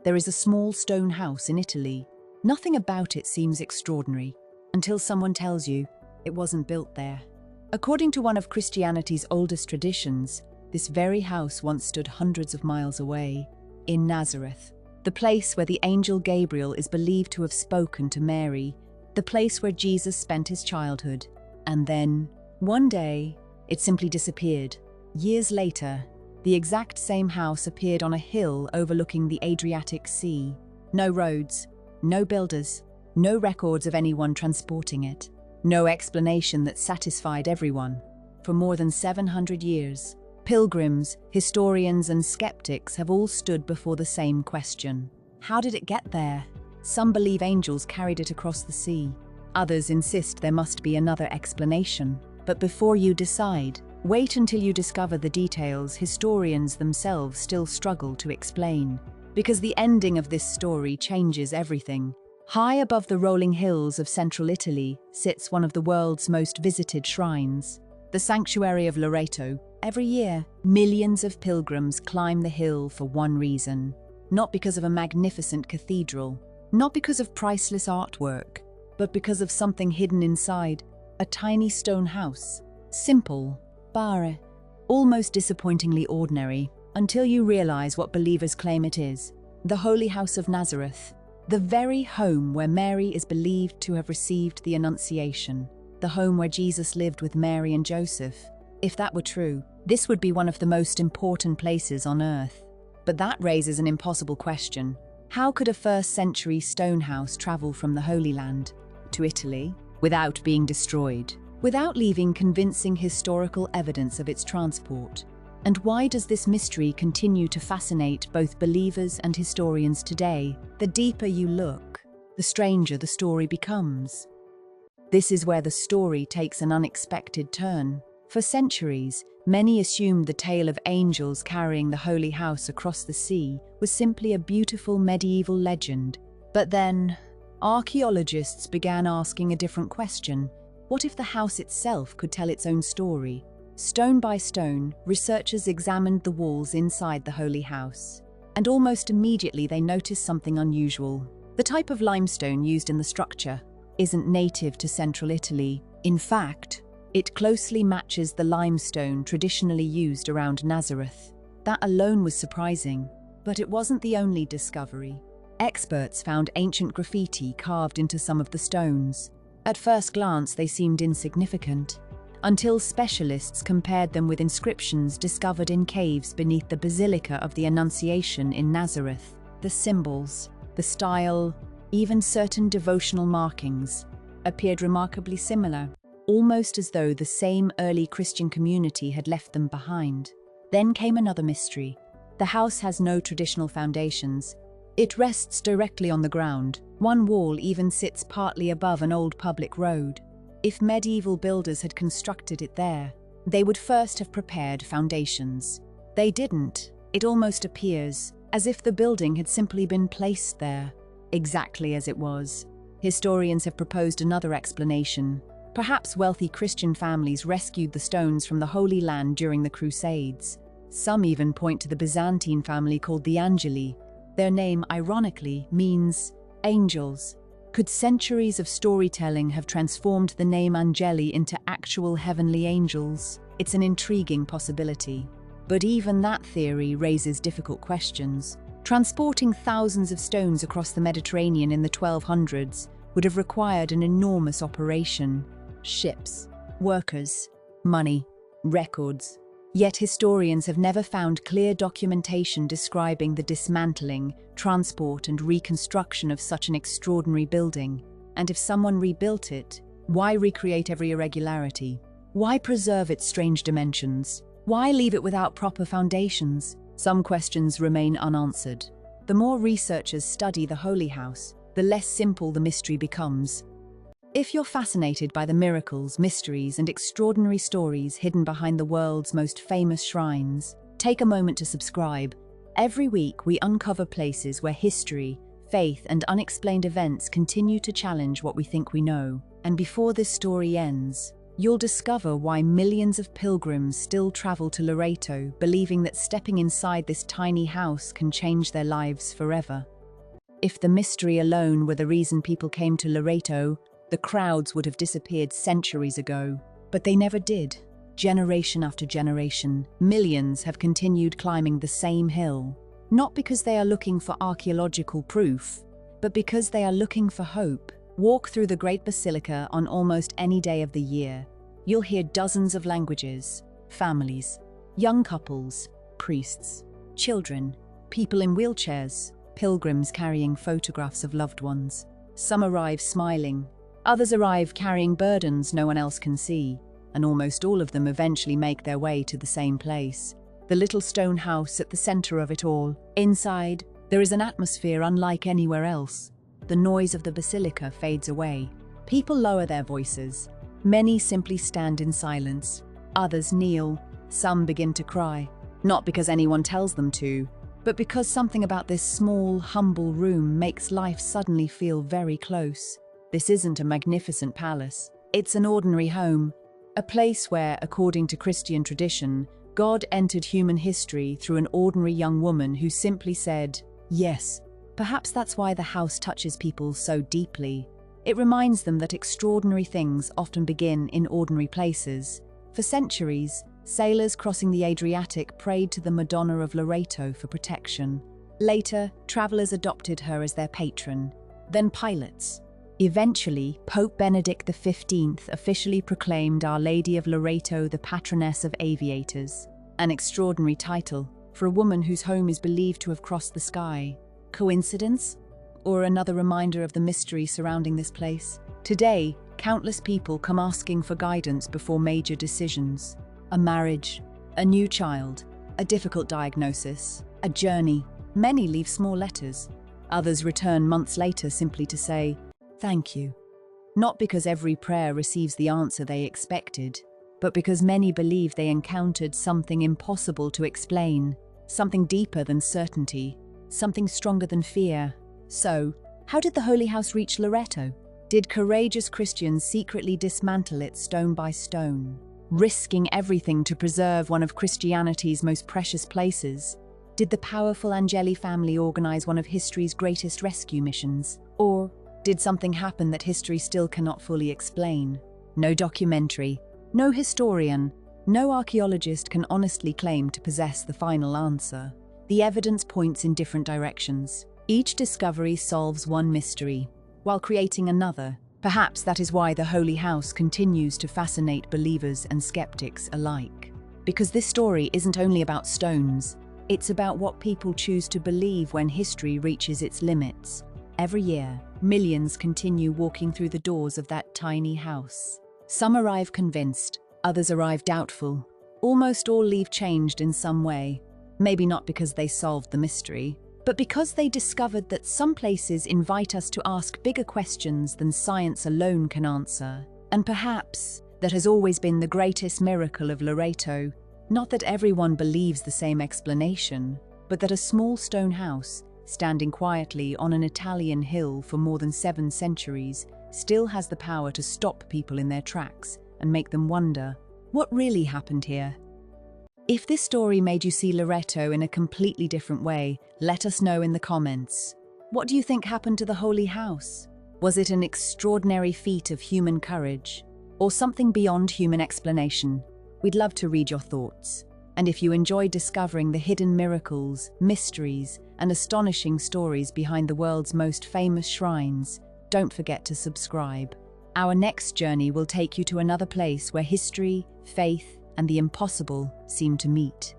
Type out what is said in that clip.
There is a small stone house in Italy. Nothing about it seems extraordinary, until someone tells you it wasn't built there. According to one of Christianity's oldest traditions, this very house once stood hundreds of miles away, in Nazareth, the place where the angel Gabriel is believed to have spoken to Mary, the place where Jesus spent his childhood. And then, one day, it simply disappeared. Years later, the exact same house appeared on a hill overlooking the Adriatic Sea. No roads, no builders, no records of anyone transporting it. No explanation that satisfied everyone. For more than 700 years, pilgrims, historians, and skeptics have all stood before the same question. How did it get there? Some believe angels carried it across the sea. Others insist there must be another explanation. But before you decide, wait until you discover the details historians themselves still struggle to explain. Because the ending of this story changes everything. High above the rolling hills of central Italy sits one of the world's most visited shrines, the Sanctuary of Loreto. Every year, millions of pilgrims climb the hill for one reason. Not because of a magnificent cathedral, not because of priceless artwork, but because of something hidden inside, a tiny stone house. Simple, bare, almost disappointingly ordinary, until you realize what believers claim it is. The Holy House of Nazareth, the very home where Mary is believed to have received the Annunciation, the home where Jesus lived with Mary and Joseph. If that were true, this would be one of the most important places on earth. But that raises an impossible question. How could a first-century stone house travel from the Holy Land to Italy without being destroyed, without leaving convincing historical evidence of its transport? And why does this mystery continue to fascinate both believers and historians today? The deeper you look, the stranger the story becomes. This is where the story takes an unexpected turn. For centuries, many assumed the tale of angels carrying the Holy House across the sea was simply a beautiful medieval legend. But then, archaeologists began asking a different question. What if the house itself could tell its own story? Stone by stone, researchers examined the walls inside the Holy House. And almost immediately they noticed something unusual. The type of limestone used in the structure isn't native to central Italy. In fact, it closely matches the limestone traditionally used around Nazareth. That alone was surprising, but it wasn't the only discovery. Experts found ancient graffiti carved into some of the stones. At first glance, they seemed insignificant, until specialists compared them with inscriptions discovered in caves beneath the Basilica of the Annunciation in Nazareth. The symbols, the style, even certain devotional markings appeared remarkably similar, almost as though the same early Christian community had left them behind. Then came another mystery. The house has no traditional foundations. It rests directly on the ground. One wall even sits partly above an old public road. If medieval builders had constructed it there, they would first have prepared foundations. They didn't. It almost appears as if the building had simply been placed there, exactly as it was. Historians have proposed another explanation. Perhaps wealthy Christian families rescued the stones from the Holy Land during the Crusades. Some even point to the Byzantine family called the Angeli. Their name, ironically, means angels. Could centuries of storytelling have transformed the name Angeli into actual heavenly angels? It's an intriguing possibility. But even that theory raises difficult questions. Transporting thousands of stones across the Mediterranean in the 1200s would have required an enormous operation. Ships, workers, money, records. Yet historians have never found clear documentation describing the dismantling, transport, and reconstruction of such an extraordinary building. And if someone rebuilt it, why recreate every irregularity? Why preserve its strange dimensions? Why leave it without proper foundations? Some questions remain unanswered. The more researchers study the Holy House, the less simple the mystery becomes. If you're fascinated by the miracles, mysteries, and extraordinary stories hidden behind the world's most famous shrines, take a moment to subscribe. Every week, we uncover places where history, faith, and unexplained events continue to challenge what we think we know. And before this story ends, you'll discover why millions of pilgrims still travel to Loreto, believing that stepping inside this tiny house can change their lives forever. If the mystery alone were the reason people came to Loreto, the crowds would have disappeared centuries ago. But they never did. Generation after generation, millions have continued climbing the same hill, not because they are looking for archaeological proof, but because they are looking for hope. Walk through the Great Basilica on almost any day of the year. You'll hear dozens of languages, families, young couples, priests, children, people in wheelchairs, pilgrims carrying photographs of loved ones. Some arrive smiling, others arrive carrying burdens no one else can see, and almost all of them eventually make their way to the same place, the little stone house at the center of it all. Inside, there is an atmosphere unlike anywhere else. The noise of the basilica fades away. People lower their voices. Many simply stand in silence. Others kneel. Some begin to cry. Not because anyone tells them to, but because something about this small, humble room makes life suddenly feel very close. This isn't a magnificent palace. It's an ordinary home. A place where, according to Christian tradition, God entered human history through an ordinary young woman who simply said, yes. Perhaps that's why the house touches people so deeply. It reminds them that extraordinary things often begin in ordinary places. For centuries, sailors crossing the Adriatic prayed to the Madonna of Loreto for protection. Later, travelers adopted her as their patron. Then pilots. Eventually, Pope Benedict XV officially proclaimed Our Lady of Loreto the patroness of aviators. An extraordinary title for a woman whose home is believed to have crossed the sky. Coincidence? Or another reminder of the mystery surrounding this place? Today, countless people come asking for guidance before major decisions. A marriage, a new child, a difficult diagnosis, a journey. Many leave small letters. Others return months later simply to say, thank you. Not because every prayer receives the answer they expected, but because many believe they encountered something impossible to explain, something deeper than certainty, something stronger than fear. So, how did the Holy House reach Loreto? Did courageous Christians secretly dismantle it stone by stone, risking everything to preserve one of Christianity's most precious places? Did the powerful Angeli family organize one of history's greatest rescue missions? Or did something happen that history still cannot fully explain? No documentary, no historian, no archaeologist can honestly claim to possess the final answer. The evidence points in different directions. Each discovery solves one mystery, while creating another. Perhaps that is why the Holy House continues to fascinate believers and skeptics alike. Because this story isn't only about stones, it's about what people choose to believe when history reaches its limits. Every year, millions continue walking through the doors of that tiny house. Some arrive convinced, others arrive doubtful. Almost all leave changed in some way. Maybe not because they solved the mystery, but because they discovered that some places invite us to ask bigger questions than science alone can answer. And perhaps that has always been the greatest miracle of Loreto. Not that everyone believes the same explanation, but that a small stone house, standing quietly on an Italian hill for more than 7 centuries, still has the power to stop people in their tracks and make them wonder, what really happened here? If this story made you see Loreto in a completely different way, let us know in the comments. What do you think happened to the Holy House? Was it an extraordinary feat of human courage, or something beyond human explanation? We'd love to read your thoughts. And if you enjoy discovering the hidden miracles, mysteries, and astonishing stories behind the world's most famous shrines, don't forget to subscribe. Our next journey will take you to another place where history, faith, and the impossible seem to meet.